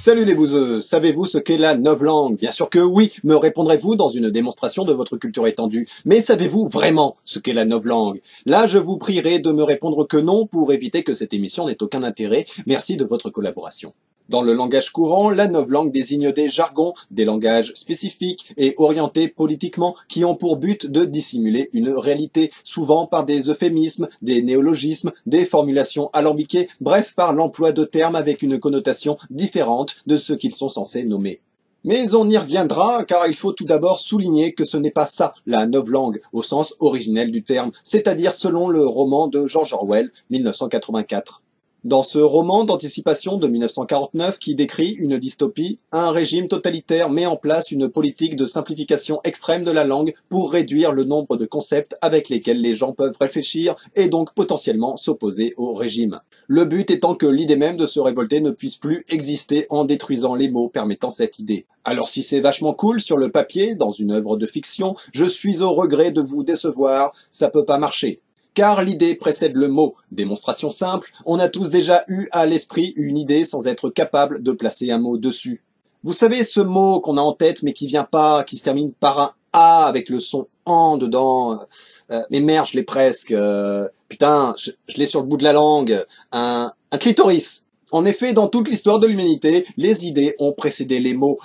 Salut les bouseux, savez-vous ce qu'est la novlangue? Bien sûr que oui, me répondrez-vous dans une démonstration de votre culture étendue. Mais savez-vous vraiment ce qu'est la novlangue? Là, je vous prierai de me répondre que non pour éviter que cette émission n'ait aucun intérêt. Merci de votre collaboration. Dans le langage courant, la novlangue désigne des jargons, des langages spécifiques et orientés politiquement qui ont pour but de dissimuler une réalité, souvent par des euphémismes, des néologismes, des formulations alambiquées, bref par l'emploi de termes avec une connotation différente de ce qu'ils sont censés nommer. Mais on y reviendra, car il faut tout d'abord souligner que ce n'est pas ça, la novlangue, au sens originel du terme, c'est-à-dire selon le roman de George Orwell, 1984. Dans ce roman d'anticipation de 1949 qui décrit une dystopie, un régime totalitaire met en place une politique de simplification extrême de la langue pour réduire le nombre de concepts avec lesquels les gens peuvent réfléchir et donc potentiellement s'opposer au régime. Le but étant que l'idée même de se révolter ne puisse plus exister en détruisant les mots permettant cette idée. Alors si c'est vachement cool sur le papier, dans une œuvre de fiction, je suis au regret de vous décevoir, ça peut pas marcher. Car l'idée précède le mot. Démonstration simple, on a tous déjà eu à l'esprit une idée sans être capable de placer un mot dessus. Vous savez ce mot qu'on a en tête mais qui vient pas, qui se termine par un A avec le son en dedans. Mais merde, je l'ai presque. Putain, je l'ai sur le bout de la langue. Un clitoris. En effet, dans toute l'histoire de l'humanité, les idées ont précédé les mots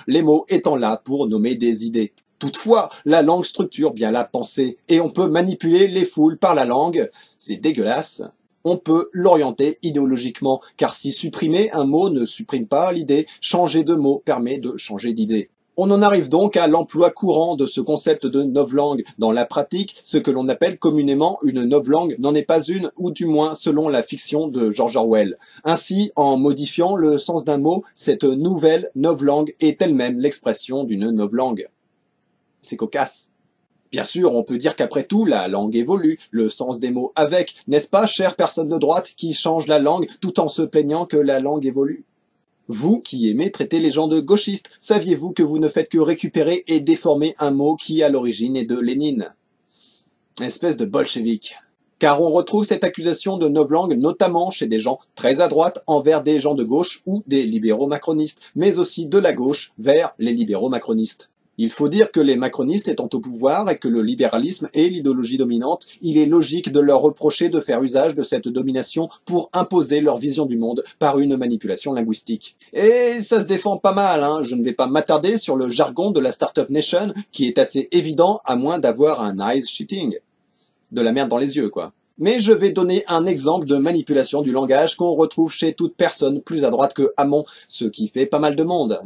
étant là pour nommer des idées. Toutefois, la langue structure bien la pensée, et on peut manipuler les foules par la langue, c'est dégueulasse. On peut l'orienter idéologiquement, car si supprimer un mot ne supprime pas l'idée, changer de mot permet de changer d'idée. On en arrive donc à l'emploi courant de ce concept de novlangue. Dans la pratique, ce que l'on appelle communément une novlangue n'en est pas une, ou du moins selon la fiction de George Orwell. Ainsi, en modifiant le sens d'un mot, cette nouvelle novlangue est elle-même l'expression d'une novlangue. C'est cocasse. Bien sûr, on peut dire qu'après tout, la langue évolue, le sens des mots avec, n'est-ce pas, chère personne de droite, qui change la langue tout en se plaignant que la langue évolue? Vous, qui aimez traiter les gens de gauchistes, saviez-vous que vous ne faites que récupérer et déformer un mot qui, à l'origine, est de Lénine? Espèce de bolchevique. Car on retrouve cette accusation de novlangue notamment chez des gens très à droite envers des gens de gauche ou des libéraux macronistes, mais aussi de la gauche vers les libéraux macronistes. Il faut dire que les macronistes étant au pouvoir et que le libéralisme est l'idéologie dominante, il est logique de leur reprocher de faire usage de cette domination pour imposer leur vision du monde par une manipulation linguistique. Et ça se défend pas mal, hein. Je ne vais pas m'attarder sur le jargon de la Startup Nation qui est assez évident à moins d'avoir un eyes shitting. De la merde dans les yeux, quoi. Mais je vais donner un exemple de manipulation du langage qu'on retrouve chez toute personne plus à droite que Hamon, ce qui fait pas mal de monde.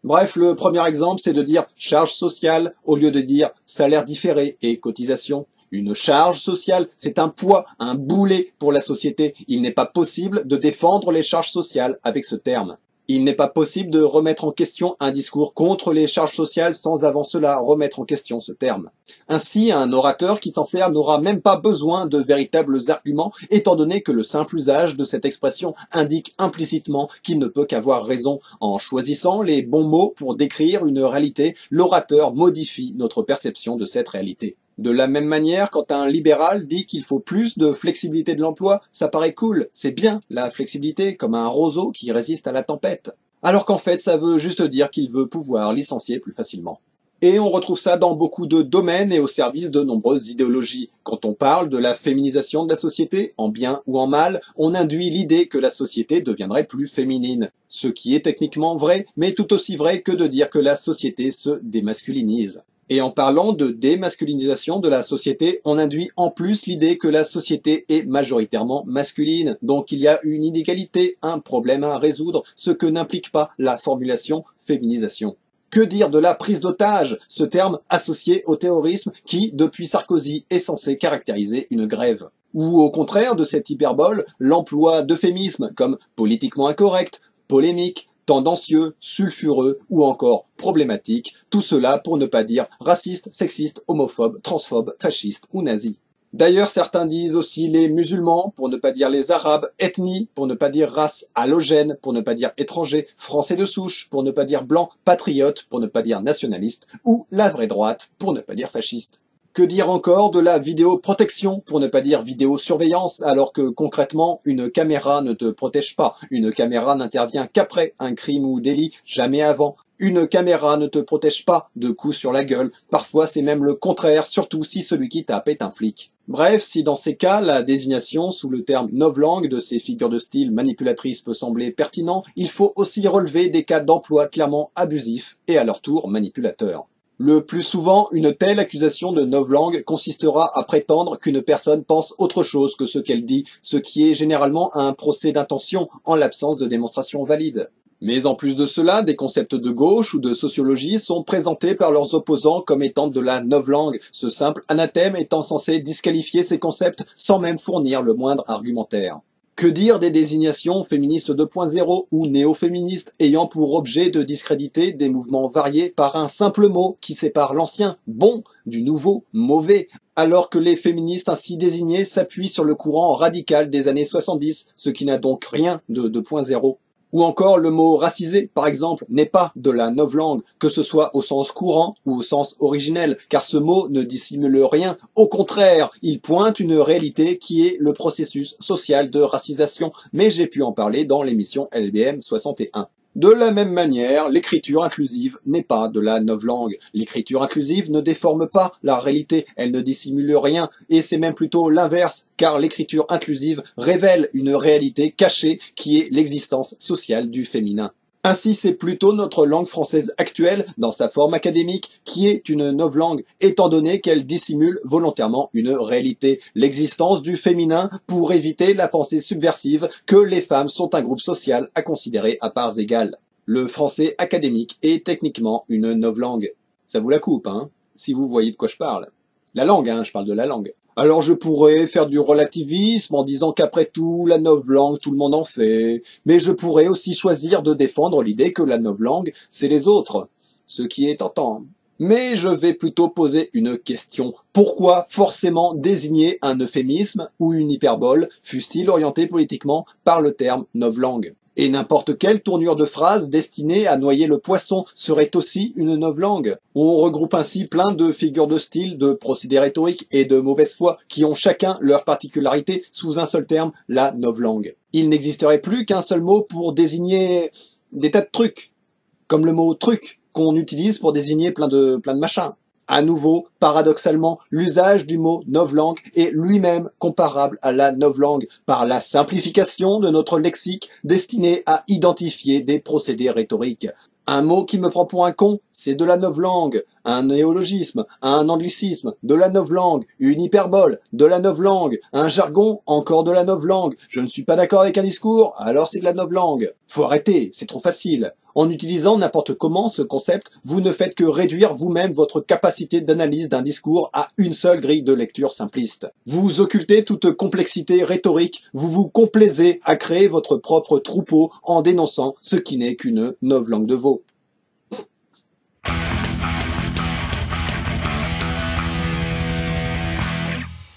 Bref, le premier exemple, c'est de dire charge sociale au lieu de dire salaire différé et cotisation. Une charge sociale, c'est un poids, un boulet pour la société. Il n'est pas possible de défendre les charges sociales avec ce terme. Il n'est pas possible de remettre en question un discours contre les charges sociales sans avant cela remettre en question ce terme. Ainsi, un orateur qui s'en sert n'aura même pas besoin de véritables arguments, étant donné que le simple usage de cette expression indique implicitement qu'il ne peut qu'avoir raison. En choisissant les bons mots pour décrire une réalité, l'orateur modifie notre perception de cette réalité. De la même manière, quand un libéral dit qu'il faut plus de flexibilité de l'emploi, ça paraît cool, c'est bien, la flexibilité, comme un roseau qui résiste à la tempête. Alors qu'en fait, ça veut juste dire qu'il veut pouvoir licencier plus facilement. Et on retrouve ça dans beaucoup de domaines et au service de nombreuses idéologies. Quand on parle de la féminisation de la société, en bien ou en mal, on induit l'idée que la société deviendrait plus féminine. Ce qui est techniquement vrai, mais tout aussi vrai que de dire que la société se démasculinise. Et en parlant de démasculinisation de la société, on induit en plus l'idée que la société est majoritairement masculine. Donc il y a une inégalité, un problème à résoudre, ce que n'implique pas la formulation féminisation. Que dire de la prise d'otage, ce terme associé au terrorisme qui, depuis Sarkozy, est censé caractériser une grève? Ou au contraire de cette hyperbole, l'emploi d'euphémismes comme politiquement incorrect, polémique, tendancieux, sulfureux ou encore problématique, tout cela pour ne pas dire raciste, sexiste, homophobe, transphobe, fasciste ou nazi. D'ailleurs, certains disent aussi les musulmans, pour ne pas dire les arabes, ethnie, pour ne pas dire race, halogène, pour ne pas dire étranger, français de souche, pour ne pas dire blanc, patriote, pour ne pas dire nationaliste, ou la vraie droite, pour ne pas dire fasciste. Que dire encore de la vidéoprotection, pour ne pas dire vidéosurveillance, alors que concrètement, une caméra ne te protège pas. Une caméra n'intervient qu'après un crime ou délit, jamais avant. Une caméra ne te protège pas de coups sur la gueule. Parfois, c'est même le contraire, surtout si celui qui tape est un flic. Bref, si dans ces cas, la désignation sous le terme novlangue de ces figures de style manipulatrices peut sembler pertinent, il faut aussi relever des cas d'emploi clairement abusifs et à leur tour manipulateurs. Le plus souvent, une telle accusation de novlangue consistera à prétendre qu'une personne pense autre chose que ce qu'elle dit, ce qui est généralement un procès d'intention en l'absence de démonstration valide. Mais en plus de cela, des concepts de gauche ou de sociologie sont présentés par leurs opposants comme étant de la novlangue, ce simple anathème étant censé disqualifier ces concepts sans même fournir le moindre argumentaire. Que dire des désignations féministes 2.0 ou néo-féministes ayant pour objet de discréditer des mouvements variés par un simple mot qui sépare l'ancien, bon, du nouveau, mauvais, alors que les féministes ainsi désignés s'appuient sur le courant radical des années 70, ce qui n'a donc rien de 2.0. Ou encore le mot racisé, par exemple, n'est pas de la novlangue, que ce soit au sens courant ou au sens originel, car ce mot ne dissimule rien. Au contraire, il pointe une réalité qui est le processus social de racisation, mais j'ai pu en parler dans l'émission LBM 61. De la même manière, l'écriture inclusive n'est pas de la novlangue. L'écriture inclusive ne déforme pas la réalité, elle ne dissimule rien, et c'est même plutôt l'inverse, car l'écriture inclusive révèle une réalité cachée qui est l'existence sociale du féminin. Ainsi, c'est plutôt notre langue française actuelle, dans sa forme académique, qui est une novlangue, étant donné qu'elle dissimule volontairement une réalité, l'existence du féminin, pour éviter la pensée subversive que les femmes sont un groupe social à considérer à parts égales. Le français académique est techniquement une novlangue. Ça vous la coupe, hein, si vous voyez de quoi je parle. La langue, hein, je parle de la langue. Alors je pourrais faire du relativisme en disant qu'après tout, la novlangue, tout le monde en fait. Mais je pourrais aussi choisir de défendre l'idée que la novlangue, c'est les autres. Ce qui est tentant. Mais je vais plutôt poser une question. Pourquoi forcément désigner un euphémisme ou une hyperbole, fût-il orienté politiquement, par le terme novlangue ? Et n'importe quelle tournure de phrase destinée à noyer le poisson serait aussi une novlangue. On regroupe ainsi plein de figures de style, de procédés rhétoriques et de mauvaise foi qui ont chacun leur particularité sous un seul terme, la novlangue. Il n'existerait plus qu'un seul mot pour désigner des tas de trucs, comme le mot truc qu'on utilise pour désigner plein de machins. À nouveau, paradoxalement, l'usage du mot novlangue est lui-même comparable à la novlangue par la simplification de notre lexique destiné à identifier des procédés rhétoriques. Un mot qui me prend pour un con, c'est de la novlangue. Un néologisme, un anglicisme, de la novlangue. Une hyperbole, de la novlangue. Un jargon, encore de la novlangue. Je ne suis pas d'accord avec un discours, alors c'est de la novlangue. Faut arrêter, c'est trop facile. En utilisant n'importe comment ce concept, vous ne faites que réduire vous-même votre capacité d'analyse d'un discours à une seule grille de lecture simpliste. Vous occultez toute complexité rhétorique, vous vous complaisez à créer votre propre troupeau en dénonçant ce qui n'est qu'une novlangue de veau.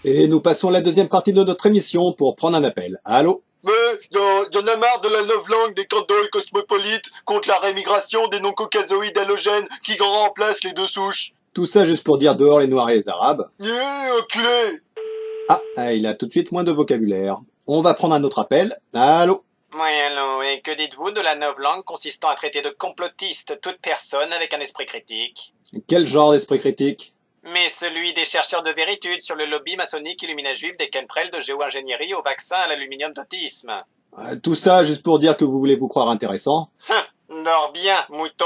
Et nous passons à la deuxième partie de notre émission pour prendre un appel. Allô ? Mais y'en a marre de la novlangue des candoles cosmopolites contre la rémigration des non-caucasoïdes halogènes qui remplacent les deux souches. Tout ça juste pour dire dehors les Noirs et les Arabes. Enculé. Ah, il a tout de suite moins de vocabulaire. On va prendre un autre appel. Allô ? Oui, allô, et que dites-vous de la novlangue consistant à traiter de complotiste toute personne avec un esprit critique ? Quel genre d'esprit critique ? Mais celui des chercheurs de véritude sur le lobby maçonnique illuminajuif des chemtrails de géo-ingénierie au vaccin à l'aluminium d'autisme. Tout ça juste pour dire que vous voulez vous croire intéressant. Dors bien, mouton.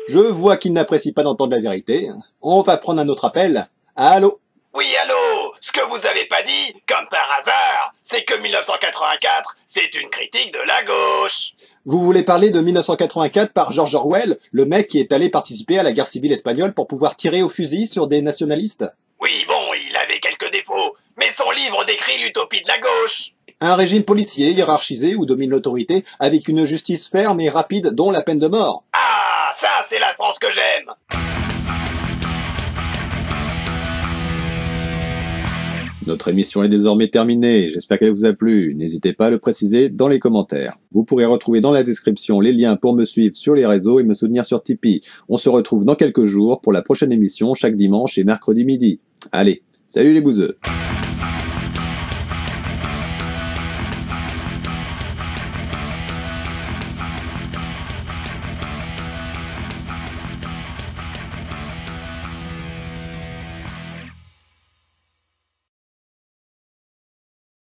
Je vois qu'il n'apprécie pas d'entendre la vérité. On va prendre un autre appel. Allô ? Oui, allô, ce que vous avez pas dit, comme par hasard, c'est que 1984, c'est une critique de la gauche. Vous voulez parler de 1984 par George Orwell, le mec qui est allé participer à la guerre civile espagnole pour pouvoir tirer au fusil sur des nationalistes ? Oui, bon, il avait quelques défauts, mais son livre décrit l'utopie de la gauche. Un régime policier hiérarchisé où domine l'autorité avec une justice ferme et rapide dont la peine de mort. Ah, ça c'est la France que j'aime. Notre émission est désormais terminée, j'espère qu'elle vous a plu. N'hésitez pas à le préciser dans les commentaires. Vous pourrez retrouver dans la description les liens pour me suivre sur les réseaux et me soutenir sur Tipeee. On se retrouve dans quelques jours pour la prochaine émission chaque dimanche et mercredi midi. Allez, salut les bouseux.